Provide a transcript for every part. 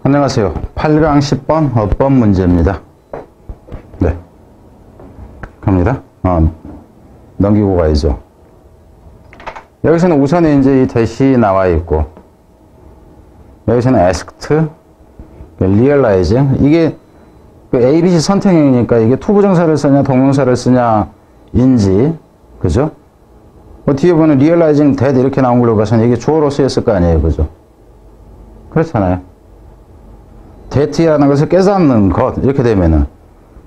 안녕하세요. 8강 10번 어법 문제입니다. 네. 갑니다. 넘기고 가야죠. 여기서는 우선은 이제 이 대시 나와 있고, 여기서는 asked, realizing. 이게 그 ABC 선택형이니까 이게 투부정사를 쓰냐, 동명사를 쓰냐, 인지. 그죠? 뒤에 보면 realizing that 이렇게 나온 걸로 봐서는 이게 주어로 쓰였을 거 아니에요. 그죠? 그렇잖아요. that이라는 것을 깨닫는 것. 이렇게 되면은.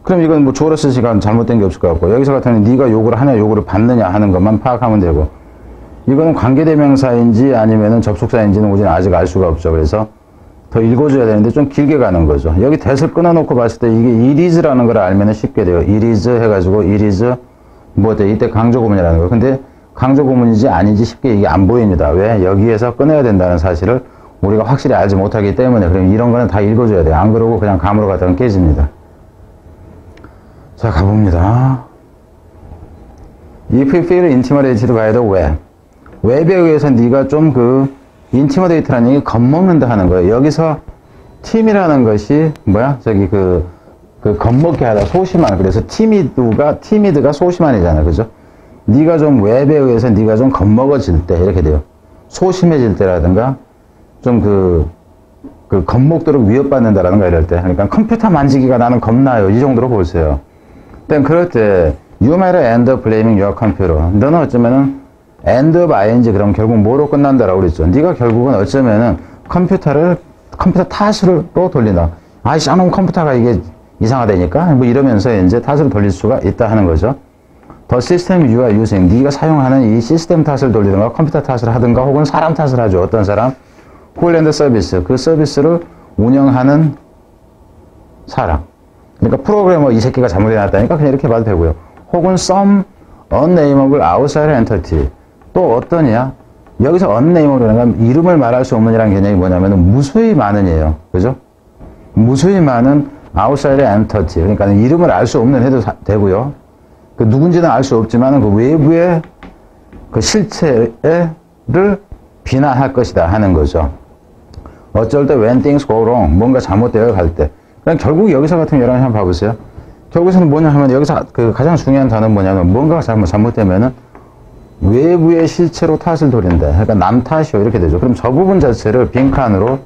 그럼 이건 뭐 주어로 쓸 시간 잘못된 게 없을 것 같고, 여기서 같으면 네가 요구를 하냐, 요구를 받느냐 하는 것만 파악하면 되고, 이거는 관계대명사인지 아니면은 접속사인지는 우리는 아직 알 수가 없죠. 그래서 더 읽어줘야 되는데 좀 길게 가는 거죠. 여기 that을 끊어놓고 봤을 때 이게 it is라는 걸 알면은 쉽게 돼요. it is 해가지고 it is 뭐 돼? 이때 강조구문이라는 거. 근데 강조구문인지 아닌지 쉽게 이게 안 보입니다. 왜? 여기에서 끊어야 된다는 사실을 우리가 확실히 알지 못하기 때문에. 그럼 이런 거는 다 읽어줘야 돼요. 안 그러고 그냥 감으로 가다가 깨집니다. 자, 가봅니다. If you feel intimidated by the web. 웹에 의해서 네가 좀 intimidate라는 얘기 겁먹는다 하는 거예요. 여기서 팀이라는 것이 뭐야? 저기 겁먹게 하다, 소심한. 그래서 timid가 소심한이잖아요. 그죠? 네가 좀 웹에 의해서 네가 좀 겁먹어질 때, 이렇게 돼요. 소심해질 때라든가, 좀 겁먹도록 위협받는다라든가 이럴 때. 그러니까 컴퓨터 만지기가 나는 겁나요. 이 정도로 보세요. 그럴 때, you might end up blaming your computer. 너는 어쩌면은 end of ing, 그럼 결국 뭐로 끝난다라고 그랬죠. 네가 결국은 어쩌면은 컴퓨터 탓으로 돌린다. 아이, 쌍놈 컴퓨터가 이게 이상하다니까? 뭐 이러면서 이제 탓으로 돌릴 수가 있다 하는 거죠. The system you are using. 네가 사용하는 이 시스템 탓을 돌리든가 컴퓨터 탓을 하든가 혹은 사람 탓을 하죠. 어떤 사람? Who ran the service. 그 서비스를 운영하는 사람. 그러니까 프로그래머 이 새끼가 잘못해놨다니까 그냥 이렇게 봐도 되고요. 혹은 some unnameable outside entity. 또 어떠냐? 여기서 unnameable라는 건 이름을 말할 수 없는이라는 개념이 뭐냐면 무수히 많은이에요. 그죠? 무수히 많은 outside entity. 그러니까 이름을 알 수 없는 해도 되고요. 누군지는 알 수 없지만 그 외부의 그 실체를 비난할 것이다 하는 거죠. 어쩔 때 when things go wrong, 뭔가 잘못되어 갈 때. 그냥 결국 여기서 같은 경우 한번 봐보세요. 결국에는 뭐냐 하면 여기서 가장 중요한 단어는 뭐냐면 뭔가가 잘못되면은 외부의 실체로 탓을 돌린다. 그러니까 남 탓이요. 이렇게 되죠. 그럼 저 부분 자체를 빈칸으로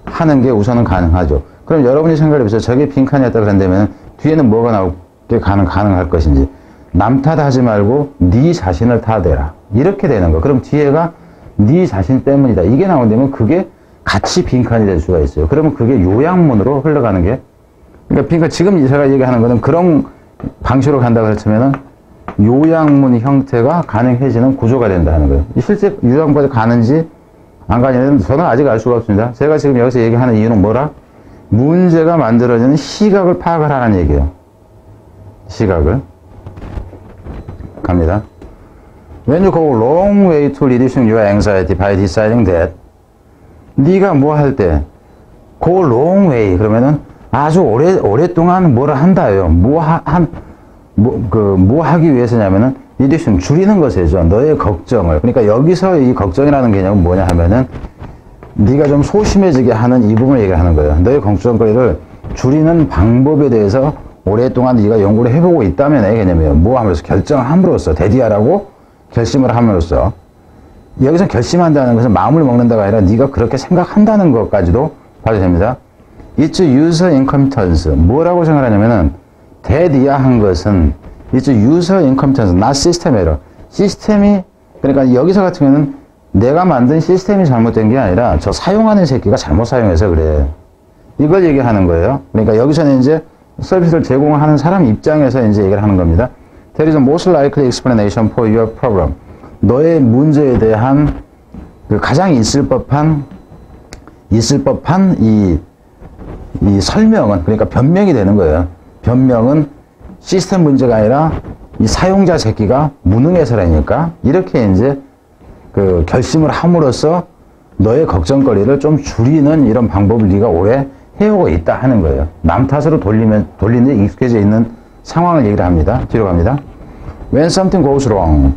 하는 게 우선은 가능하죠. 그럼 여러분이 생각해보세요. 저게 빈칸이었다 그런다면 뒤에는 뭐가 나오게 가능할 것인지. 남 탓하지 말고 네 자신을 탓해라. 이렇게 되는 거. 그럼 뒤에가 네 자신 때문이다. 이게 나온다면 그게 같이 빈칸이 될 수가 있어요. 그러면 그게 요약문으로 흘러가는 게. 그러니까 지금 제가 얘기하는 거는 그런 방식으로 간다고 했으면은 요약문 형태가 가능해지는 구조가 된다는 거예요. 실제 요약문까지 가는지 안 가는지는 저는 아직 알 수가 없습니다. 제가 지금 여기서 얘기하는 이유는 뭐라? 문제가 만들어지는 시각을 파악을 하라는 얘기예요. 시각을. 갑니다. When you go a long way to reducing your anxiety by deciding that. 네가 뭐 할 때 go long way 그러면은 아주 오랫동안 뭐를 한다예요. 뭐 하기 위해서냐면은 reducing 줄이는 것이죠. 너의 걱정을. 그러니까 여기서 이 걱정이라는 개념은 뭐냐 하면은 네가 좀 소심해지게 하는 이 부분을 얘기하는 거예요. 너의 걱정거리를 줄이는 방법에 대해서 오랫동안 네가 연구를 해보고 있다면 의 개념이에요. 뭐 하면서 결정을 함으로써 대디하라고 결심을 함으로써. 여기서 결심한다는 것은 마음을 먹는다가 아니라 네가 그렇게 생각한다는 것까지도 봐도 됩니다. It's user incompetence. 뭐라고 생각하냐면은 대디야 한 것은 It's user incompetence, not system error. 시스템이, 그러니까 여기서 같은 경우는 내가 만든 시스템이 잘못된 게 아니라 저 사용하는 새끼가 잘못 사용해서 그래. 이걸 얘기하는 거예요. 그러니까 여기서는 이제 서비스를 제공하는 사람 입장에서 이제 얘기를 하는 겁니다. There is a most likely explanation for your problem. 너의 문제에 대한 가장 있을 법한 이 설명은, 그러니까 변명이 되는 거예요. 변명은 시스템 문제가 아니라 이 사용자 새끼가 무능해서라니까. 이렇게 이제 결심을 함으로써 너의 걱정거리를 좀 줄이는 이런 방법을 네가 오래 해오고 있다 하는 거예요. 남 탓으로 돌리는 데 익숙해져 있는 상황을 얘기를 합니다. 뒤로 갑니다. When something goes wrong,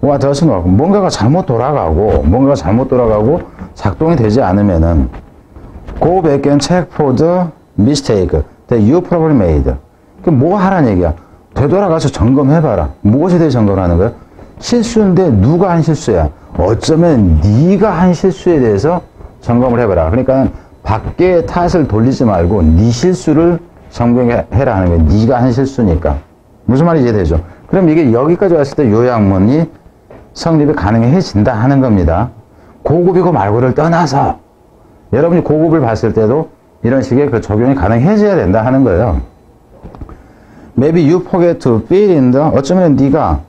what doesn't work. 뭔가가 잘못 돌아가고 작동이 되지 않으면은 Go back and check for the mistake that you probably made. 그 뭐 하라는 얘기야? 되돌아가서 점검해봐라. 무엇에 대해 점검을 하는 거야? 실수인데 누가 한 실수야? 어쩌면 네가 한 실수에 대해서 점검을 해봐라. 그러니까 밖에 탓을 돌리지 말고 네 실수를 점검해라 하는 거야. 네가 한 실수니까. 무슨 말인지 이해되죠? 그럼 이게 여기까지 왔을 때 요약문이 성립이 가능해진다 하는 겁니다. 고급이고 말고를 떠나서 여러분이 고급을 봤을 때도 이런 식의 그 적용이 가능해져야 된다 하는 거예요. Maybe you forget to fill in the, 어쩌면 네가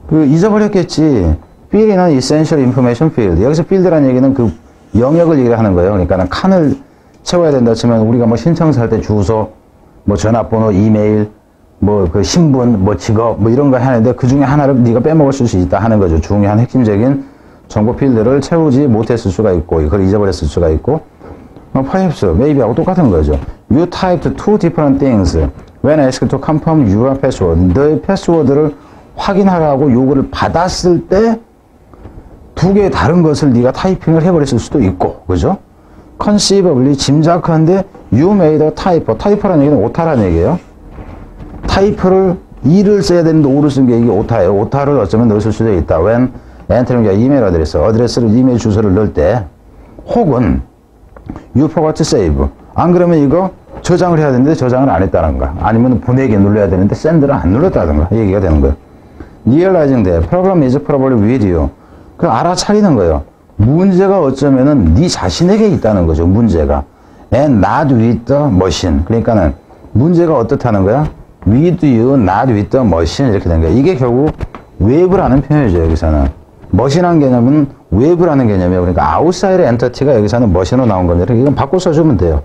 그 잊어버렸겠지. fill in은 essential information field. 여기서 field라는 얘기는 그 영역을 얘기를 하는 거예요. 그러니까 칸을 채워야 된다 치면 우리가 뭐 신청서 할 때 주소, 뭐 전화번호, 이메일, 뭐 그 신분, 뭐 직업, 뭐 이런 거 하는데 그 중에 하나를 네가 빼먹을 수 있다 하는 거죠. 중요한 핵심적인 정보 필드를 채우지 못했을 수가 있고, 그걸 잊어버렸을 수가 있고, perhaps, maybe하고 똑같은 거죠. You typed two different things when asked to confirm your password. 너의 패스워드를 확인하라고 요구를 받았을 때 두 개의 다른 것을 네가 타이핑을 해버렸을 수도 있고, 그죠? conceivably, 짐작한데 you made a typo. 타이포라는 얘기는 오타라는 얘기예요. 타이프를 E를 써야 되는데 O를 쓴 게 이게 오타예요. 오타를 어쩌면 넣었을 수도 있다. when 엔터링 이메일 어드레스를 이메일 주소를 넣을 때, 혹은 you forgot to save. 안 그러면 이거 저장을 해야 되는데 저장을 안 했다는가, 아니면 보내기 눌러야 되는데 send를 안 눌렀다든가 얘기가 되는 거예요. realizing that problem is probably with you. 그 알아차리는 거예요. 문제가 어쩌면은 네 자신에게 있다는 거죠. 문제가 and not with the machine. 그러니까는 문제가 어떻다는 거야? with you, not with the machine 이렇게 된 거야. 이게 결국 웹이라는 표현이죠. 여기서는 머신한 개념은 웹이라는 개념이에요. 그러니까 outside entity가 여기서는 머신으로 나온 겁니다. 이건 바꿔 써주면 돼요.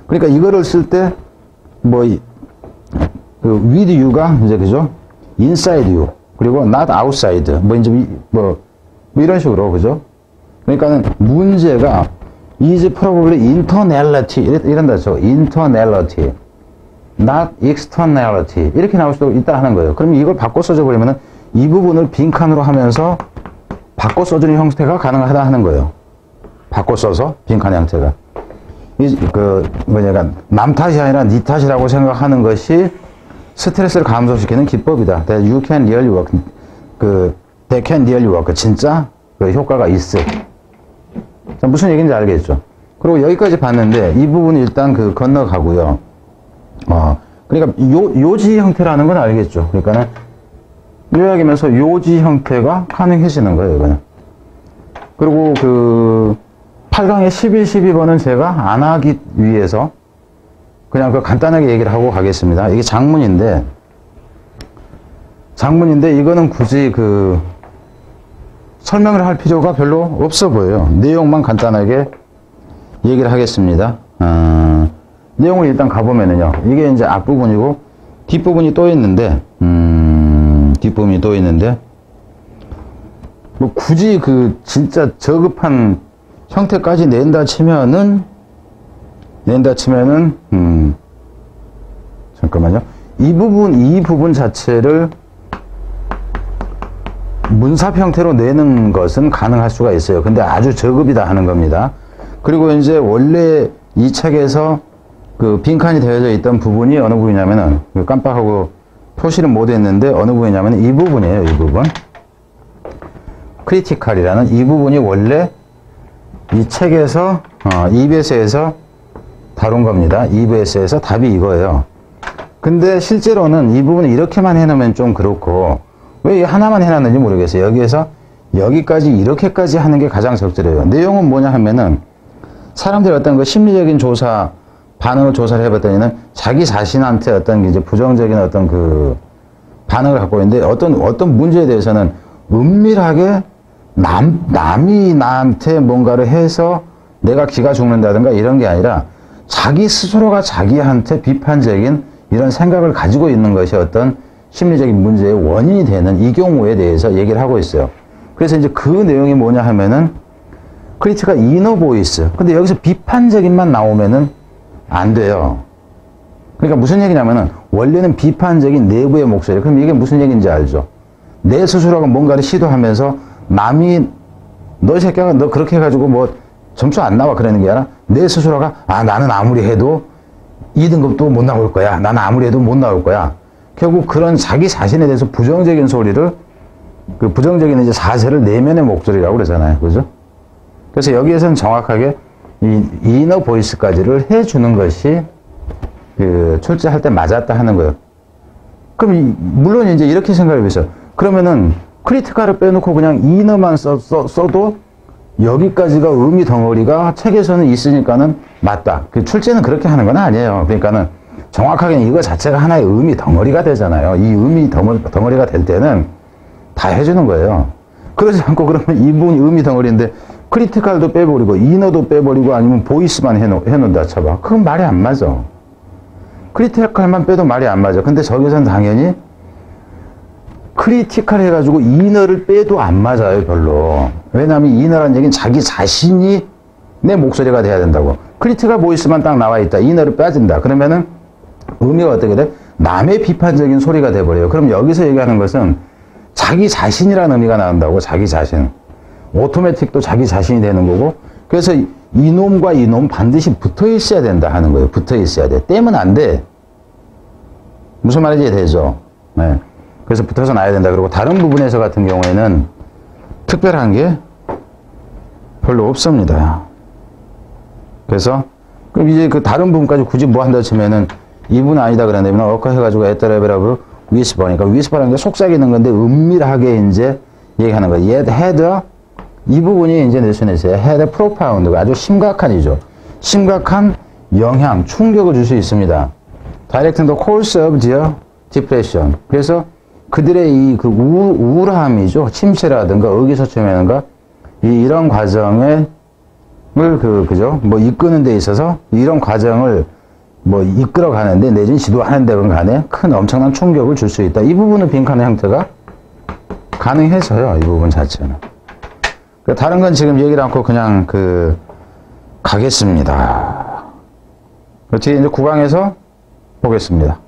그러니까 이거를 쓸 때 뭐 그 with you가 이제 그죠? inside you 그리고 not outside 뭐 이제 뭐 이런 식으로 그죠? 그러니까는 문제가 is probably internality 이런다 죠. internality, not externality 이렇게 나올 수도 있다 하는 거예요. 그러면 이걸 바꿔 써줘 버리면은 이 부분을 빈칸으로 하면서 바꿔 써주는 형태가 가능하다 하는 거예요. 바꿔 써서 빈칸 형태가 남 탓이 아니라 네 탓이라고 생각하는 것이 스트레스를 감소시키는 기법이다. That you can really work. They can really work. 진짜 그 효과가 있어. 자, 무슨 얘기인지 알겠죠? 그리고 여기까지 봤는데 이 부분 일단 건너가고요. 그러니까 요지 형태라는 건 알겠죠? 그러니까는 요약이면서 요지 형태가 가능해지는 거예요, 이거는. 그리고 8강의 11, 12번은 제가 안 하기 위해서 그냥 간단하게 얘기를 하고 가겠습니다. 이게 장문인데 이거는 굳이 설명을 할 필요가 별로 없어 보여요. 내용만 간단하게 얘기를 하겠습니다. 내용을 일단 가보면은요. 이게 이제 앞부분이고 뒷부분이 또 있는데, 뭐 굳이 진짜 저급한 형태까지 낸다 치면은, 잠깐만요. 이 부분 자체를 문삽 형태로 내는 것은 가능할 수가 있어요. 근데 아주 저급이다 하는 겁니다. 그리고 이제 원래 이 책에서 빈칸이 되어져 있던 부분이 어느 부분이냐면은, 깜빡하고 표시를 못 했는데 어느 부분이냐면 이 부분이에요. 이 부분. 크리티컬이라는 이 부분이 원래 이 책에서, EBS에서 다룬 겁니다. EBS에서 답이 이거예요. 근데 실제로는 이 부분을 이렇게만 해놓으면 좀 그렇고, 왜 하나만 해놨는지 모르겠어요. 여기에서 여기까지 이렇게까지 하는 게 가장 적절해요. 내용은 뭐냐 하면은 사람들이 어떤 심리적인 반응을 조사를 해봤더니는 자기 자신한테 어떤 이제 부정적인 어떤 반응을 갖고 있는데 어떤 문제에 대해서는 은밀하게 남이 나한테 뭔가를 해서 내가 기가 죽는다든가 이런 게 아니라 자기 스스로가 자기한테 비판적인 이런 생각을 가지고 있는 것이 어떤 심리적인 문제의 원인이 되는 이 경우에 대해서 얘기를 하고 있어요. 그래서 이제 그 내용이 뭐냐 하면은 크리티컬 이너 보이스. 근데 여기서 비판적인만 나오면은 안 돼요. 그러니까 무슨 얘기냐면은 원래는 비판적인 내부의 목소리. 그럼 이게 무슨 얘기인지 알죠? 내 스스로가 뭔가를 시도하면서 남이 너 새끼가 너 그렇게 해가지고 뭐 점수 안 나와. 그러는 게 아니라 내 스스로가 나는 아무리 해도 2등급도 못 나올 거야. 나는 아무리 해도 못 나올 거야. 결국 그런 자기 자신에 대해서 부정적인 소리를, 그 부정적인 이제 사세를 내면의 목소리라고 그러잖아요. 그죠? 그래서 여기에서는 정확하게 이 이너 보이스까지를 해주는 것이 그 출제할 때 맞았다 하는 거예요. 그럼 물론 이제 이렇게 생각해 보세요. 그러면은 크리티컬을 빼놓고 그냥 이너만 써도 여기까지가 의미 덩어리가 책에서는 있으니까는 맞다. 그 출제는 그렇게 하는 건 아니에요. 그러니까는 정확하게 이거 자체가 하나의 의미 덩어리가 되잖아요. 이 의미 덩어리가 될 때는 다 해주는 거예요. 그러지 않고 그러면 이 부분이 의미 덩어리인데 크리티컬도 빼버리고 이너도 빼버리고 아니면 보이스만 해놓는다 쳐봐. 그건 말이 안 맞아. 크리티컬만 빼도 말이 안 맞아. 근데 저기서는 당연히 크리티컬 해가지고 이너를 빼도 안 맞아요, 별로. 왜냐하면 이너라는 얘기는 자기 자신이 내 목소리가 돼야 된다고. 크리티컬 보이스만 딱 나와 있다. 이너를 빠진다. 그러면은 의미가 어떻게 돼? 남의 비판적인 소리가 돼버려요. 그럼 여기서 얘기하는 것은 자기 자신이라는 의미가 나온다고. 자기 자신. 오토매틱도 자기 자신이 되는 거고. 그래서 이놈과 이놈 반드시 붙어 있어야 된다 하는 거예요. 붙어 있어야 돼. 떼면 안 돼. 무슨 말인지 되죠? 네. 그래서 붙어서 놔야 된다. 그리고 다른 부분에서 같은 경우에는 특별한 게 별로 없습니다. 그래서 그럼 이제 그 다른 부분까지 굳이 뭐 한다 치면은 이 부분 아니다 그랬는데 어커 해가지고 에터레벨하고 위스퍼니까 위스퍼라는 게 속삭이는 건데 은밀하게 이제 얘기하는 거예요. 얘 헤드 이 부분이 이제 내신에서 헤드 프로파운드가 아주 심각한이죠. 심각한 영향, 충격을 줄 수 있습니다. Directing the course of their depression. 그래서 그들의 이 그 우울함이죠. 침체라든가 의기소침이라든가 이런 과정을 그죠? 뭐 이끄는 데 있어서 이런 과정을 뭐 이끌어 가는데 내지는 지도하는 데건 간에 큰 엄청난 충격을 줄 수 있다. 이 부분은 빈칸의 형태가 가능해서요. 이 부분 자체는. 다른 건 지금 얘기를 않고 그냥 가겠습니다. 뒤에 이제 9강에서 보겠습니다.